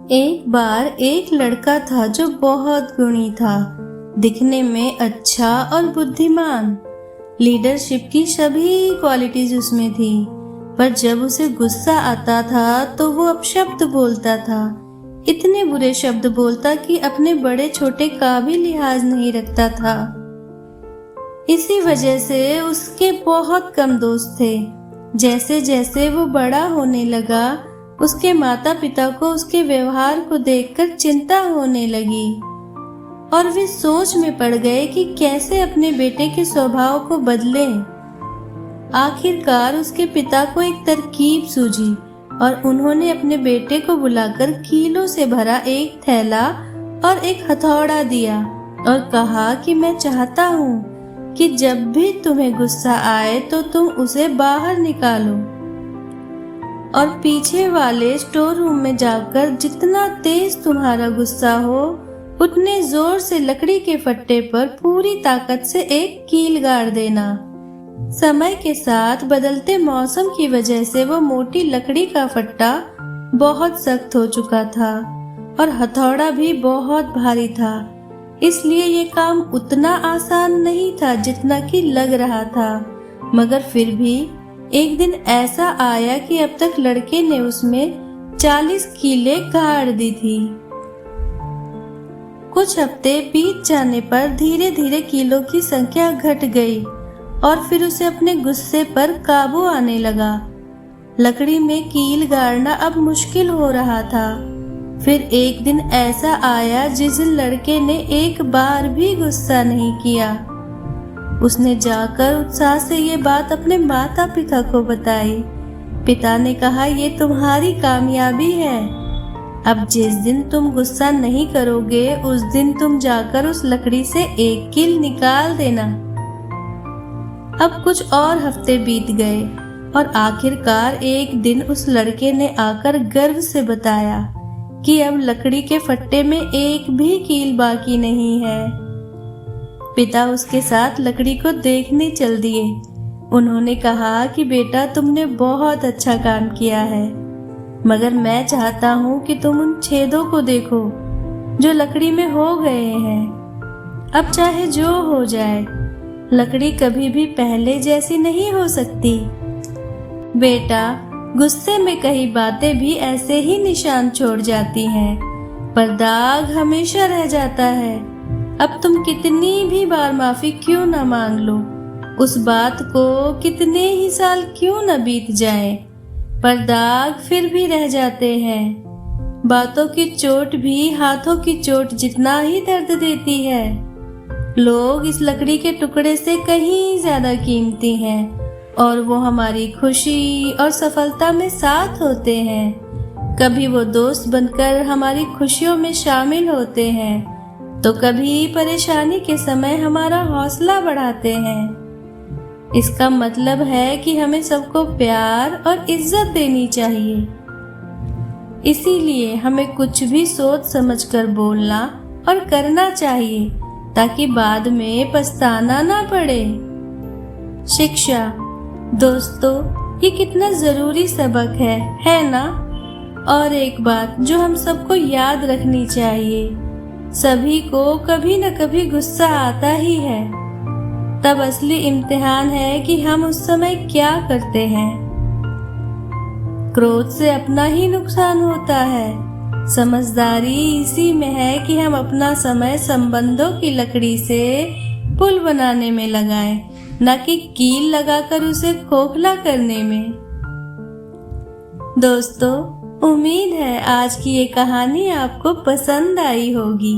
एक बार एक लड़का था जो बहुत गुणी था, दिखने में अच्छा और बुद्धिमान। लीडरशिप की सभी क्वालिटीज उसमें थी, पर जब उसे गुस्सा आता था तो वो अपशब्द बोलता था। इतने बुरे शब्द बोलता कि अपने बड़े छोटे का भी लिहाज नहीं रखता था। इसी वजह से उसके बहुत कम दोस्त थे। जैसे जैसे वो बड़ा होने लगा, उसके माता पिता को उसके व्यवहार को देखकर चिंता होने लगी और वे सोच में पड़ गए कि कैसे अपने बेटे के स्वभाव को बदलें। आखिरकार उसके पिता को एक तरकीब सूझी और उन्होंने अपने बेटे को बुलाकर कीलों से भरा एक थैला और एक हथौड़ा दिया और कहा कि मैं चाहता हूँ कि जब भी तुम्हें गुस्सा आए तो तुम उसे बाहर निकालो और पीछे वाले स्टोर रूम में जाकर जितना तेज तुम्हारा गुस्सा हो उतने जोर से लकड़ी के फट्टे पर पूरी ताकत से एक कील गाड़ देना। समय के साथ बदलते मौसम की वजह से वो मोटी लकड़ी का फट्टा बहुत सख्त हो चुका था और हथौड़ा भी बहुत भारी था, इसलिए ये काम उतना आसान नहीं था जितना कि लग रहा था। मगर फिर भी एक दिन ऐसा आया कि अब तक लड़के ने उसमें 40 कीलें गाड़ दी थी। कुछ हफ्ते बीत जाने पर धीरे धीरे कीलों की संख्या घट गई और फिर उसे अपने गुस्से पर काबू आने लगा। लकड़ी में कील गाड़ना अब मुश्किल हो रहा था। फिर एक दिन ऐसा आया जिस दिन लड़के ने एक बार भी गुस्सा नहीं किया। उसने जाकर उत्साह से ये बात अपने माता पिता को बताई। पिता ने कहा, ये तुम्हारी कामयाबी है। अब जिस दिन तुम गुस्सा नहीं करोगे उस दिन तुम जाकर उस लकड़ी से एक कील निकाल देना। अब कुछ और हफ्ते बीत गए और आखिरकार एक दिन उस लड़के ने आकर गर्व से बताया कि अब लकड़ी के फट्टे में एक भी कील बाकी नहीं है। पिता उसके साथ लकड़ी को देखने चल दिए। उन्होंने कहा कि बेटा, तुमने बहुत अच्छा काम किया है, मगर मैं चाहता हूँ कि तुम उन छेदों को देखो जो लकड़ी में हो गए हैं। अब चाहे जो हो जाए, लकड़ी कभी भी पहले जैसी नहीं हो सकती। बेटा, गुस्से में कई बातें भी ऐसे ही निशान छोड़ जाती हैं, पर दाग हमेशा रह जाता है। अब तुम कितनी भी बार माफी क्यों न मांग लो, उस बात को कितने ही साल क्यों न बीत जाएं, पर दाग फिर भी रह जाते हैं। बातों की चोट भी हाथों की चोट जितना ही दर्द देती है। लोग इस लकड़ी के टुकड़े से कहीं ज्यादा कीमती हैं और वो हमारी खुशी और सफलता में साथ होते हैं। कभी वो दोस्त बनकर हमारी खुशियों में शामिल होते हैं तो कभी परेशानी के समय हमारा हौसला बढ़ाते हैं। इसका मतलब है कि हमें सबको प्यार और इज्जत देनी चाहिए। इसीलिए हमें कुछ भी सोच समझकर बोलना और करना चाहिए ताकि बाद में पछताना ना पड़े। शिक्षा, दोस्तों, ये कितना जरूरी सबक है ना? और एक बात जो हम सबको याद रखनी चाहिए, सभी को कभी न कभी गुस्सा आता ही है। तब असली इम्तिहान है कि हम उस समय क्या करते हैं। क्रोध से अपना ही नुकसान होता है। समझदारी इसी में है कि हम अपना समय संबंधों की लकड़ी से पुल बनाने में लगाएं, न कि कील लगाकर उसे खोखला करने में। दोस्तों, उम्मीद है आज की ये कहानी आपको पसंद आई होगी।